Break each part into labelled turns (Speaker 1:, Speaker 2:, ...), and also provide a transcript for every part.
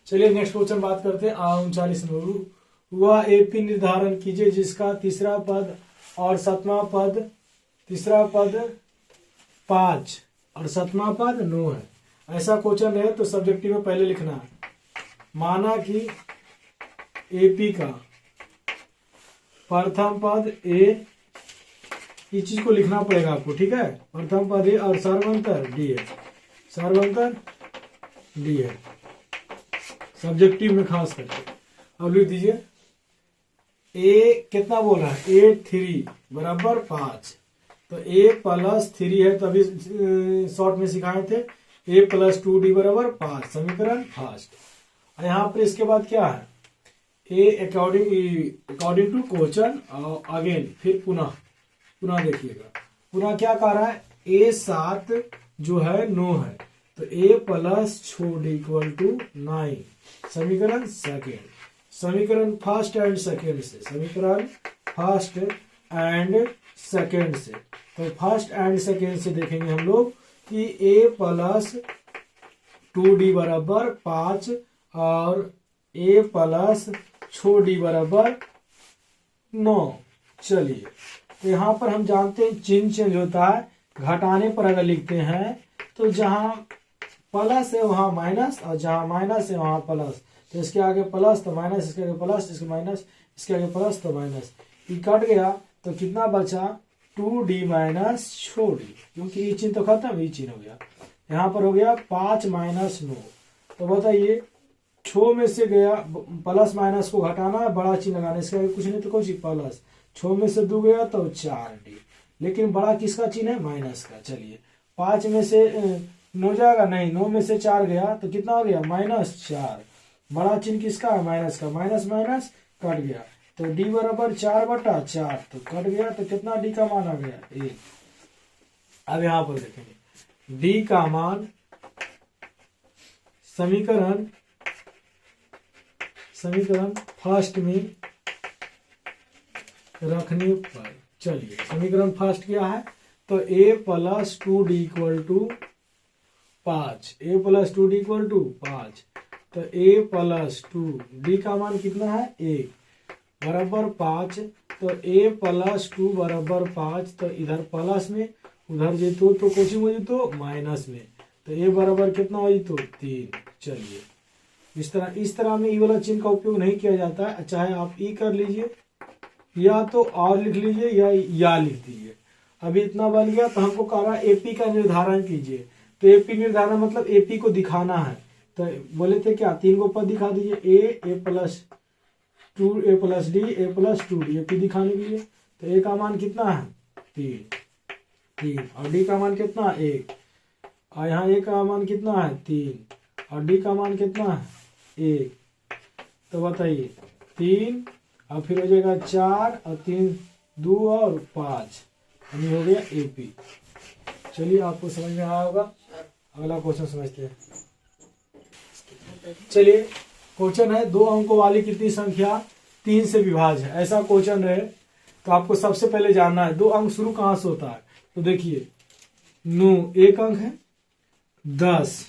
Speaker 1: चलिए next question बात करते हैं 39 में। वह एपी निर्धारण कीजिए जिसका तीसरा पद और सातवां पद, तीसरा पद 5 और सातवां पद 9 है। ऐसा क्वेश्चन रहे तो सब्जेक्टिव में पहले लिखना है। माना कि एपी का प्रथम पद ए, इस चीज को लिखना पड़ेगा आपको, ठीक है। प्रथम पद ए और सर्वांतर डी है, सर्वांतर डी है सब्जेक्टिव में खास करके। अब लिख दीजिए ए कितना बोल रहा है, A3 बराबर 5, तो A प्लस 3 है, तभी शॉर्ट में सिखाए थे। A प्लस 2D बराबर 5, समीकरण फर्स्ट। यहाँ पर इसके बाद क्या है, A according to question again, फिर पुनः देखिएगा, पुनः क्या कह रहा है, A7 जो है 9 है, तो A plus 6D equal to 9, समीकरण सेकेंड। समीकरण फर्स्ट एंड सेकेंड से, समीकरण फर्स्ट एंड सेकेंड से, तो फर्स्ट एंड सेकेंड से देखेंगे हम लोग कि A प्लस 2D बराबर 5 और A प्लस 6D बराबर 9। चलिए, तो यहाँ पर हम जानते हैं चिन्ह चेंज होता है। घटाने पर अगर लिखते हैं तो जहां प्लस है वहां माइनस, और जहां माइनस है वहां प्लस, तो इसके आगे प्लस तो माइनस, इसके आगे प्लस, इसके माइनस, इसके आगे प्लस तो माइनस, ये कट गया तो कितना बचा 2D माइनस 6D, क्योंकि ये चिन्ह तो खत्म, ये चिन्ह हो गया। यहाँ पर हो गया 5 माइनस 9। तो बताइए 6 में से गया, प्लस माइनस को घटाना है, बड़ा चिन्ह लगाना, इसके आगे कुछ नहीं तो कुछ प्लस, 6 में से 2 गया तो 4D, लेकिन बड़ा किसका चिन्ह है, माइनस का। चलिए 5 में से 9 जाएगा, नहीं, 9 में से 4 गया तो कितना हो गया, -4। बड़ा चिन्ह किसका है, माइनस का, माइनस माइनस कट गया, तो D बराबर 4/4, तो कट गया, तो कितना D का मान आ गया, 1। अब यहां पर देखेंगे D का मान समीकरण फर्स्ट में रखने पर, चलिए समीकरण फर्स्ट क्या है, तो A plus 2D equal to 5, A plus 2D equal to 5, तो A प्लस 2D का मान कितना है, 1 बराबर 5, तो A प्लस 2 बराबर 5, तो इधर प्लस में, उधर जीतो तो कोचिंग हो जीतो माइनस में, तो A बराबर कितना हो जीतो 3। चलिए इस तरह में ई वाला चिन्ह का उपयोग नहीं किया जाता है, चाहे आप ई कर लीजिए या तो और लिख लीजिए या लिख दीजिए। अभी इतना बन गया, तो हमको कह रहा है एपी का निर्धारण कीजिए, तो एपी निर्धारण मतलब एपी को दिखाना है। तो बोले थे क्या, 3 को पद दिखा दीजिए, A plus 2, A plus D, A plus 2D, AP दिखाने के लिए। तो A का मान कितना है 3 और D का मान कितना 1, और यहाँ A का मान कितना है 3 और D का मान कितना है 1। तो बताइए 3 और फिर हो जाएगा 4 और 3 2 और 5, यानी हो गया एपी। चलिए आपको समझ में आया होगा। अगला क्वेश्चन समझते हैं। चलिए क्वेश्चन है 2 अंकों वाली कितनी संख्या 3 से विभाज्य है। ऐसा क्वेश्चन रहे तो आपको सबसे पहले जानना है 2 अंक शुरू कहां से होता है। तो देखिए 9 1 अंक है, 10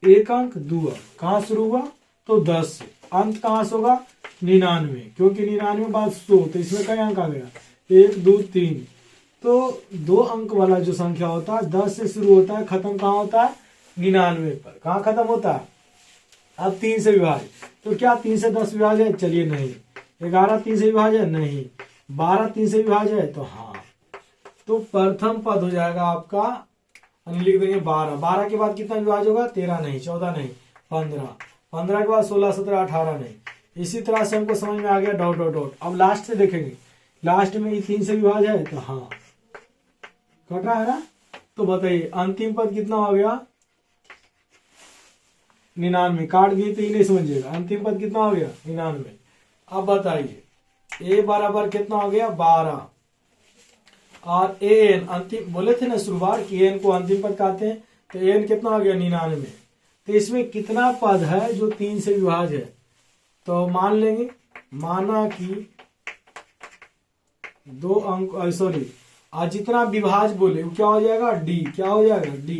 Speaker 1: 1 अंक 2 अंक, कहां शुरू हुआ तो 10 से, अंत कहां से होगा 99, क्योंकि 99 बाद 100, तो इसमें कई अंक आ गया 1 2 3। तो 2 अंक वाला जो संख्या होता है 10 से शुरू होता है, खत्म कहाँ होता है 99 पर। कहाँ खत्म होता है, अब 3 से विभाज्य। तो क्या 3 से 10 विभाज्य है, चलिए नहीं। 11 3 से विभाज्य है, नहीं। 12 3 से विभाज्य है, तो हाँ। तो प्रथम पद हो जाएगा आपका, हम लिख देंगे 12। 12 के बाद कितना विभाज्य होगा 13 नहीं, 14 नहीं, 15। 15 के बाद 16 17 18 नहीं। इसी तरह से हमको समझ में आ गया डॉट डॉट डॉट। अब लास्ट से देखेंगे, लास्ट में 3 से विभाज्य है, तो हाँ कट रहा है ना। तो बताइए अंतिम पद कितना हो गया 99, काट दिए तो ये नहीं समझिएगा। अंतिम पद कितना हो गया 99। अब बताइए A बराबर कितना हो गया 12 और AN अंतिम, बोले थे ना शुरुआत कि AN को अंतिम पद कहते हैं, तो AN कितना हो गया 99। तो इसमें कितना पद है जो 3 से विभाज्य है। तो मान लेंगे, माना कि 2 अंक, सॉरी, आज जितना विभाज्य बोले वो क्या हो जाएगा D, क्या हो जाएगा D।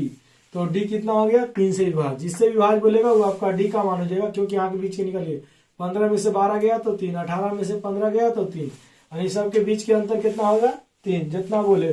Speaker 1: तो डी कितना हो गया 3 से विभाज्य, जिससे विभाज्य बोलेगा वो आपका डी का मान हो जाएगा, क्योंकि यहाँ के बीच के निकलिए 15 में से 12 गया तो 3, 18 में से 15 गया तो 3, यानी सबके बीच के अंतर कितना होगा 3, जितना बोले।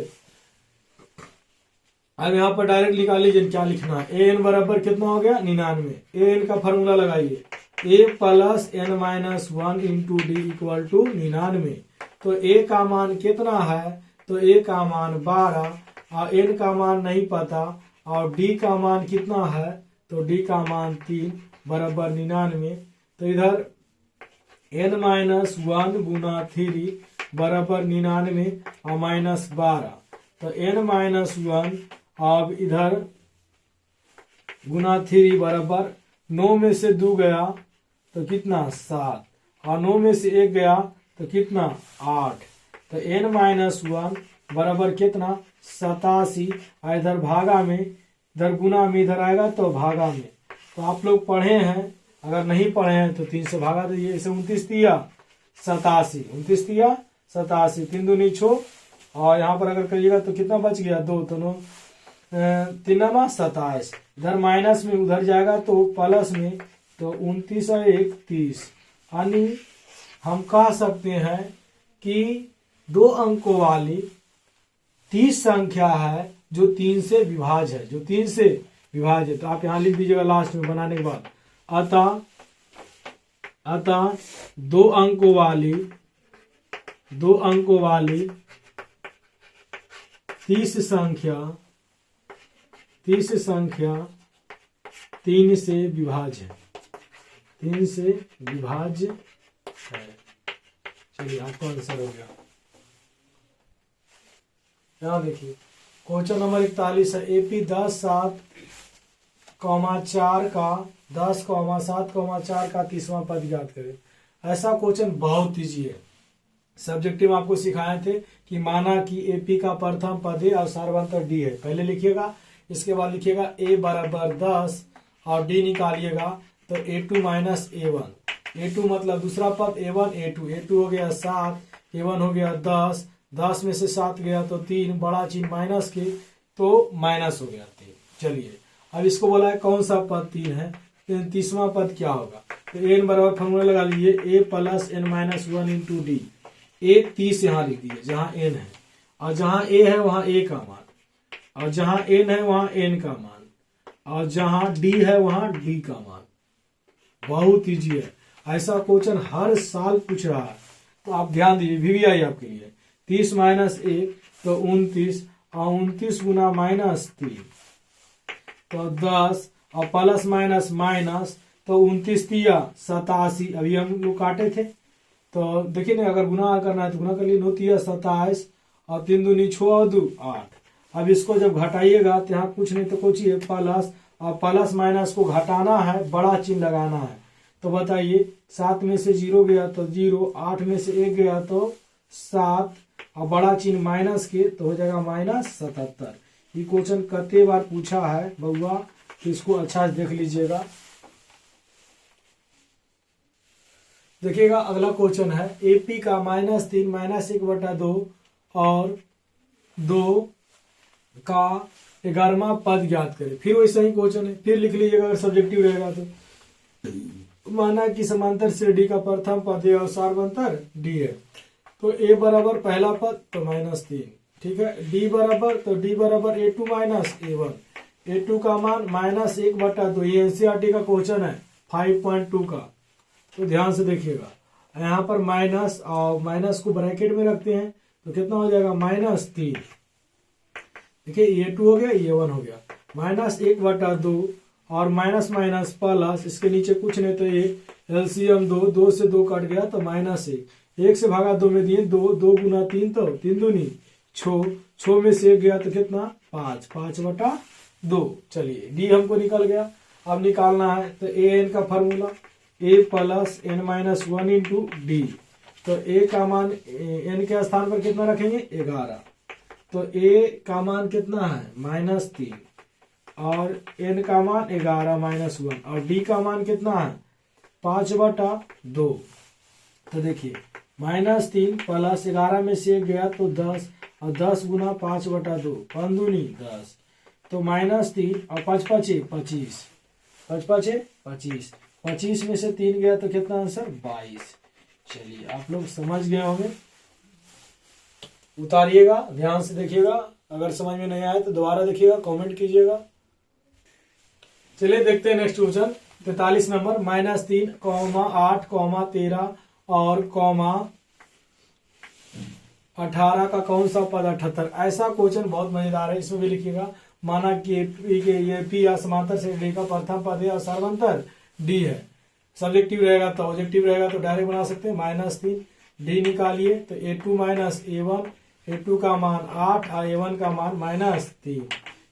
Speaker 1: अब यहाँ पर डायरेक्ट निकाल लीजिए क्या लिखना है, ए एन बराबर कितना हो गया 99। ए एन का फॉर्मूला लगाइए, a plus n minus 1 into d equal to 99। तो ए का मान कितना है, तो ए का मान 12 और एन का मान नहीं पता, और डी का मान कितना है, तो डी का मान 3 बराबर 99। तो इधर एन माइनस 1 गुना 3 बराबर 99 और माइनस 12, तो एन माइनस 1 अब इधर गुना 3 बराबर 9 में से 2 गया तो कितना 7, और 9 में से 1 गया तो कितना 8, तो एन माइनस 1 बराबर कितना 87, और इधर भागा में, इधर गुना में इधर आएगा तो भागा में। तो आप लोग पढ़े हैं, अगर नहीं पढ़े हैं तो 3 से भागा दीजिए, इसे 29 दिया 87, 29 दिया 87, 3 दूनी 6, और यहाँ पर अगर करिएगा तो कितना बच गया 2, तो 9 3 27, इधर माइनस में उधर जाएगा तो प्लस में, तो 29 और 1 30, यानी हम कह सकते हैं कि 2 अंकों वाली 30 संख्या है जो 3 से विभाज्य है, जो 3 से विभाज्य है। तो आप यहाँ लिख दीजिएगा लास्ट में बनाने के बाद, अतः 2 अंकों वाली 30 संख्या 3 से विभाज्य है, 3 से विभाज्य है। चलिए आपका आंसर हो गया। यहाँ देखिए क्वेश्चन नंबर 41 है, एपी 10.7,4 का 10,7,4 का 30वां पद ज्ञात करें। ऐसा क्वेश्चन बहुत ईजी है। सब्जेक्टिव आपको सिखाए थे कि माना कि एपी का प्रथम पद है और सार्वंतर डी है, पहले लिखिएगा, इसके बाद लिखिएगा ए बराबर 10 और डी निकालिएगा तो a2 माइनस a1, a2 मतलब दूसरा पद a1 a2 हो गया 7, a1 हो गया 10, 10 में से 7 गया तो 3, बड़ा चिन्ह माइनस के तो माइनस हो गया 3। चलिए अब इसको बोला है कौन सा पद 3 है, तो 30वां पद क्या होगा, तो एन बराबर फॉर्मूला लगा लीजिए, a plus n minus 1 into d. A 30 यहाँ लिख दीजिए जहां एन है, और जहां ए है वहां ए का मान, और जहां एन है वहां एन का मान, और जहां डी है वहां डी का मान। बहुत ईजी है, ऐसा क्वेश्चन हर साल पूछ रहा है, तो आप ध्यान दीजिए, वीवीआई आपके लिए 30 माइनस 1 तो 29, और 29 गुना माइनस 3 तो 10, और प्लस माइनस माइनस तो 29 दिया 87, अभी हम लोग काटे थे तो देखिए ना, अगर गुना करना है तो गुना कर लिए, 9 दिया 27, और 3 दूनी 6 और 2 8। अब इसको जब घटाइएगा तो यहाँ कुछ नहीं तो कुछ ही प्लस, और प्लस माइनस को घटाना है, बड़ा चिन्ह लगाना है। तो बताइए 7 में से 0 गया तो 0, 8 में से 1 गया तो 7, और बड़ा चिन्ह माइनस के तो हो जाएगा माइनस 77। ये क्वेश्चन कितने बार पूछा है बउआ, तो इसको अच्छा से देख लीजिएगा। देखिएगा अगला क्वेश्चन है, एपी का -3 -1/2 और 2 का 11वां पद ज्ञात करें। फिर वैसा ही क्वेश्चन है, फिर लिख लीजिएगा अगर सब्जेक्टिव रहेगा तो। माना कि समांतर से डी का प्रथम पद है और सार्वंतर डी है, तो ए बराबर पहला पद तो -3, ठीक है। डी बराबर तो डी बराबर a2 माइनस a1, a2 का मान -1/2। ये एनसीईआरटी का क्वेश्चन है 5.2 का, तो ध्यान से देखिएगा। यहाँ पर माइनस और माइनस को ब्रैकेट में रखते हैं तो कितना हो जाएगा -3। देखिए ये 2 हो गया, ये 1 हो गया, -1/2 और माइनस माइनस प्लस, इसके नीचे कुछ नहीं तो ये एलसीएम 2 से 2 कट गया तो -1, 1 से भागा 2 में दिए 2, 2 गुना 3 तो 3 दूनी 6 में से 1 गया तो कितना 5/2। चलिए डी हमको निकल गया। अब निकालना है तो ए एन का formula, a plus n minus 1 into d. तो ए का मान एन के स्थान पर कितना रखेंगे 11, तो ए का मान कितना है -3 और एन का मान 11 -1 और डी का मान कितना है 5/2। तो देखिए -3 प्लस 11 में से 1 गया तो 10 और 10 गुना 5/2 15 10, तो -3 और 5 5 25, 5 5 25, 25 में से 3 गया तो कितना आंसर 22। चलिए आप लोग समझ गए होंगे। उतारिएगा, ध्यान से देखिएगा, अगर समझ में नहीं आया तो दोबारा देखिएगा, कमेंट कीजिएगा। चलिए देखते हैं नेक्स्ट क्वेश्चन 43 नंबर। -3, 8, 13 और 18 का कौन सा पद 78। ऐसा क्वेश्चन बहुत मजेदार है, इसमें भी लिखिएगा। माना कि ये पी या समांतर से डी का प्रथम पद है और सर्वांतर डी है। सब्जेक्टिव रहेगा तो ऑब्जेक्टिव रहेगा तो डायरेक्ट बना सकते हैं। -3 डी निकालिए तो a2 माइनस a1, a2 का मान 8 और a1 का मान -3।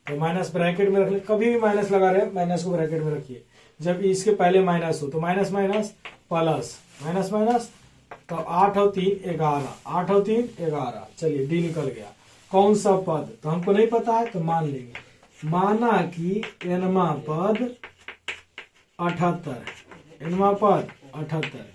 Speaker 1: तो माइनस ब्रैकेट में रख ले, कभी भी माइनस लगा रहे माइनस को ब्रैकेट में रखिए जब इसके पहले माइनस हो। तो minus minus plus, minus minus, तो 8 और 3 11, 8 और 3 11। चलिए डी निकल गया। कौन सा पद, तो हमको नहीं पता है तो मान लेंगे। माना कि एनवा पद 78, एनवा पद 78,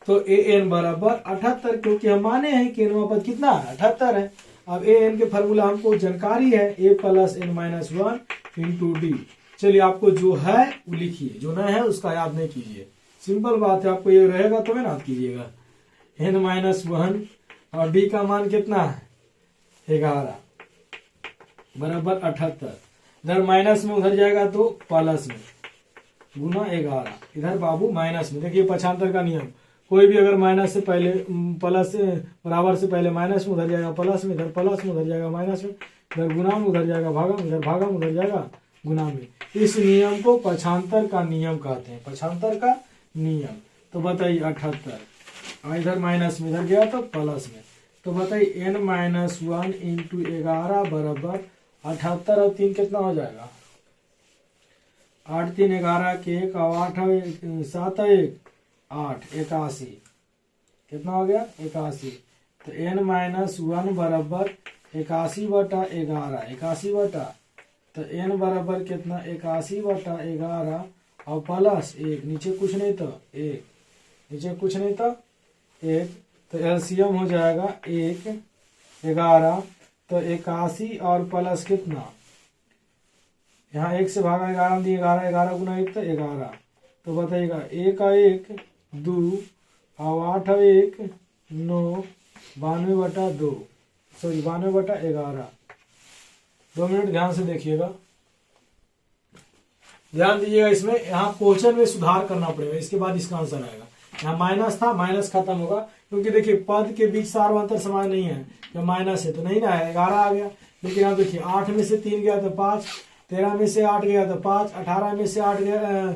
Speaker 1: तो ए एन बराबर 78, क्योंकि हम माने हैं कि एनवा पद कितना 78 है। अब ए एन के फॉर्मूला हमको जानकारी है, a plus n minus 1 into d. चलिए आपको जो है वो लिखिए, जो नहीं है उसका याद नहीं कीजिए। सिंपल बात है, आपको ये रहेगा तो मैं याद कीजिएगा। एन माइनस 1 और डी का मान कितना है 11 बराबर 78। इधर माइनस में उधर जाएगा तो प्लस में गुना 11, इधर बाबू माइनस में। देखिए पक्षांतर का नियम, कोई भी अगर माइनस से पहले प्लस से बराबर से पहले माइनस में उधर जाएगा प्लस में, इधर प्लस में उधर जाएगा माइनस में, इधर गुना में उधर जाएगा भागा में, इधर भागा में उधर जाएगा गुना में। इस नियम को पक्षांतर का नियम कहते हैं, पक्षांतर का नियम। तो बताइए 78, इधर माइनस में इधर गया तो प्लस में, तो बताइए n माइनस 1 इंटू 11 बराबर 78 और 3 कितना हो जाएगा 8 3 11 के 1 और 8 7 1 8 81, कितना हो गया 81। तो n माइनस 1 बराबर 81 बटा 11, 81 बटा, तो n बराबर कितना 81 बटा 11 और प्लस 1, नीचे कुछ नहीं तो 1, नीचे कुछ नहीं तो 1, तो एलसीएम हो जाएगा 1 11, तो 81 और प्लस कितना, यहाँ 1 से भागा 11 दिए 11, 11 गुना 1 तो 11। तो बताइएगा 1 और 1 2 और 8 और 1 9, 92 बटा 2, सॉरी 92 बटा 11। 2 मिनट ध्यान से देखिएगा, ध्यान दीजिएगा। इसमें यहाँ क्वेश्चन में सुधार करना पड़ेगा, इसके बाद इसका आंसर आएगा। यहाँ माइनस था, माइनस खत्म होगा, क्योंकि देखिए पद के बीच सार्वंतर समान नहीं है। जब माइनस है तो नहीं ना है, 11 आ गया। लेकिन यहाँ देखिए 8 में से 3 गया तो 5, 13 में से 8 गया तो 5, 18 में से 8 गया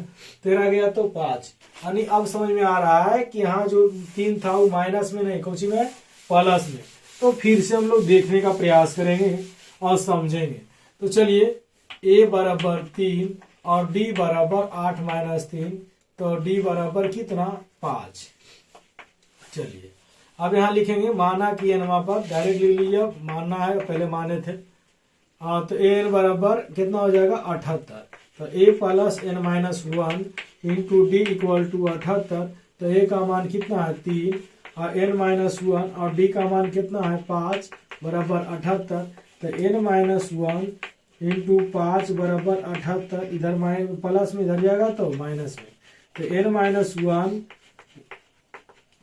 Speaker 1: 13 गया तो 5। यानी अब समझ में आ रहा है कि यहाँ जो 3 था वो माइनस में नहीं, कौन सी में, प्लस में। तो फिर से हम लोग देखने का प्रयास करेंगे और समझेंगे। तो चलिए a बराबर 3 और d बराबर 8 माइनस 3, तो d बराबर कितना 5। चलिए अब यहाँ लिखेंगे माना कि एनवा पर, डायरेक्ट लिख लीजिए, मानना है पहले माने थे। तो एन बराबर कितना हो जाएगा 78, तो a plus n minus 1 into d equal to 78। तो a का मान कितना है 3 और n माइनस 1 और d का मान कितना है 5 बराबर 78। तो n माइनस 1 इंटू 5 बराबर 78, इधर प्लस में इधर जाएगा तो माइनस में। तो n माइनस 1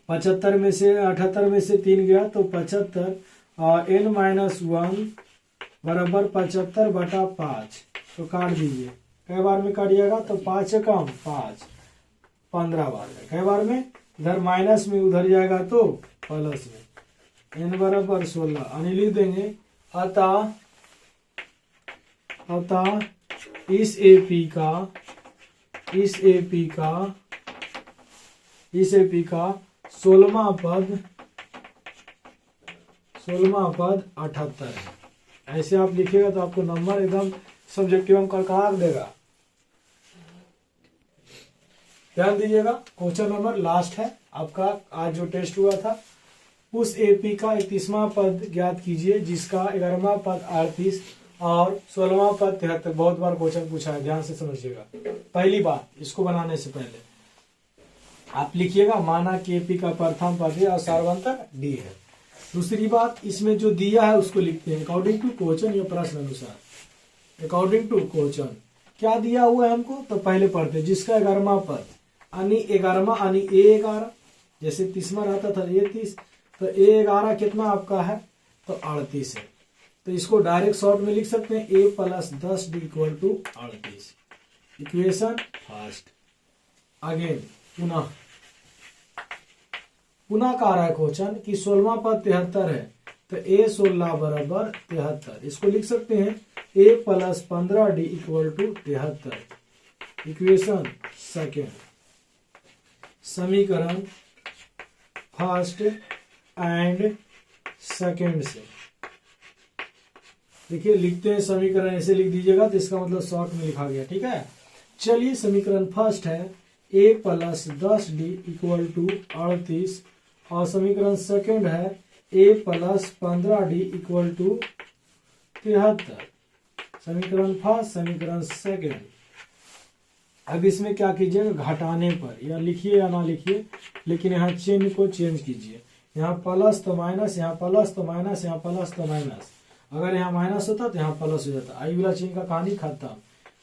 Speaker 1: 75 में से 78 में से 3 गया तो 75 और n माइनस 1 बराबर 75 बटा 5। तो काट दीजिए, कई बार में काटिएगा तो 5 से कम 5 15 बार में, कई बार में इधर माइनस में उधर जाएगा तो प्लस में। n बराबर 16 यानी लिख देंगे अतः इस एपी का 16वां पद 78 है। ऐसे आप लिखिएगा तो आपको नंबर एकदम सब्जेक्टिव कड़कड़ाक देगा। ध्यान दीजिएगा, क्वेश्चन नंबर लास्ट है आपका, आज जो टेस्ट हुआ था। उस एपी का 31वां पद ज्ञात कीजिए जिसका 11वां पद 38 और 16वां पद 73। बहुत बार क्वेश्चन पूछा है, ध्यान से समझिएगा। पहली बात, इसको बनाने से पहले आप लिखिएगा माना कि एपी का प्रथम पद है और सार्वंतर डी है। दूसरी बात, इसमें जो दिया है उसको लिखते हैं अकॉर्डिंग टू क्वेश्चन या प्रश्न अनुसार। अकॉर्डिंग टू क्वेश्चन क्या दिया हुआ है हमको, तो पहले पढ़ते हैं। जिसका 11वां पद यानी 11वां यानी A11, जैसे 30वां रहता था A30, तो A11 कितना आपका है, तो 38 है। तो इसको डायरेक्ट शॉर्ट में लिख सकते हैं A + 10D = 38। Equation first. Again पुनः कह रहा है क्वेश्चन कि 16वां पद 73 है, तो A16 = 73। इसको लिख सकते हैं A + 15D = 73। Equation second. समीकरण फर्स्ट एंड सेकेंड से देखिए लिखते हैं। समीकरण ऐसे लिख दीजिएगा तो इसका मतलब शॉर्ट में लिखा गया, ठीक है। चलिए समीकरण फर्स्ट है A + 10D = 38 और समीकरण सेकेंड है A + 15D = 73। समीकरण फर्स्ट, समीकरण सेकेंड। अब इसमें क्या कीजिएगा, घटाने पर या लिखिए या ना लिखिए, लेकिन यहाँ चिन्ह को चेंज कीजिए। यहाँ प्लस तो माइनस, यहाँ प्लस तो माइनस, यहाँ प्लस तो माइनस। अगर यहाँ माइनस होता तो यहाँ प्लस हो जाता। आई वाला चिन्ह का कहानी खत्म,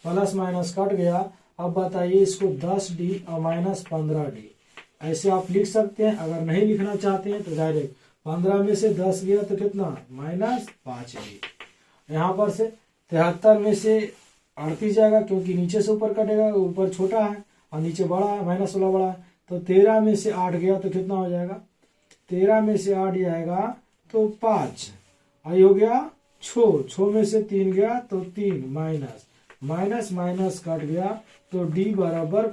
Speaker 1: प्लस माइनस कट गया। अब बताइए इसको 10D और -15D ऐसे आप लिख सकते हैं। अगर नहीं लिखना चाहते हैं तो डायरेक्ट 15 में से 10 गया तो कितना, -5D। यहाँ पर से 73 में से 38 जाएगा, क्योंकि नीचे से ऊपर कटेगा, ऊपर छोटा है और नीचे बड़ा है, माइनस वाला बड़ा है। तो 13 में से 8 गया तो कितना हो जाएगा, 13 में से 8 जाएगा तो 5। आई हो गया 6 में से 3 गया तो 3, माइनस माइनस कट गया तो D =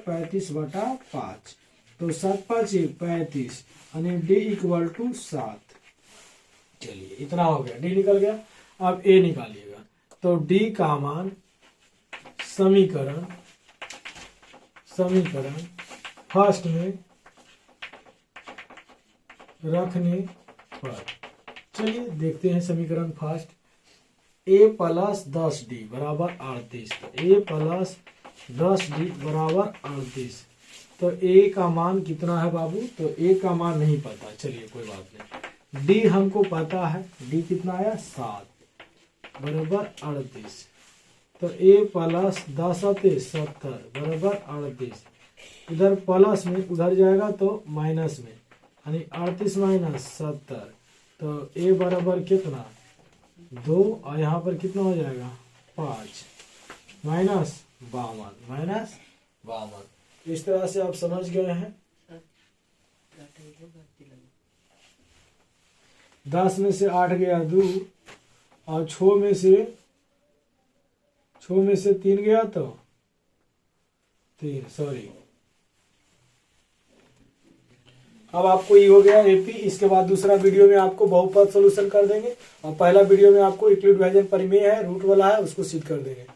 Speaker 1: 35/5। तो 7×5 = 35 यानी D = 7। चलिए इतना हो गया, D निकल गया। अब A निकालिएगा, तो D का मान समीकरण फर्स्ट में रखने पर, चलिए देखते हैं समीकरण first. A + 10D = 38। A + 10D = 38। तो A का मान कितना है बाबू, तो A का मान नहीं पता, चलिए कोई बात नहीं। D हमको पता है, D कितना आया, 7 = 38। तो A + 10 × 70 = 38। इधर प्लस में उधर जाएगा तो माइनस में, यानी 38 - 70। तो A बराबर कितना, 2 और यहाँ पर कितना हो जाएगा, 5 -52। इस तरह से आप समझ गए हैं। 10 में से 8 गया 2 और 6 में से 3 गया तो 3, सॉरी। अब आपको ये हो गया AP। इसके बाद दूसरा वीडियो में आपको बहुपद सॉल्यूशन कर देंगे और पहला वीडियो में आपको यूक्लिड डिवीजन प्रमेय है, रूट वाला है, उसको सिद्ध कर देंगे।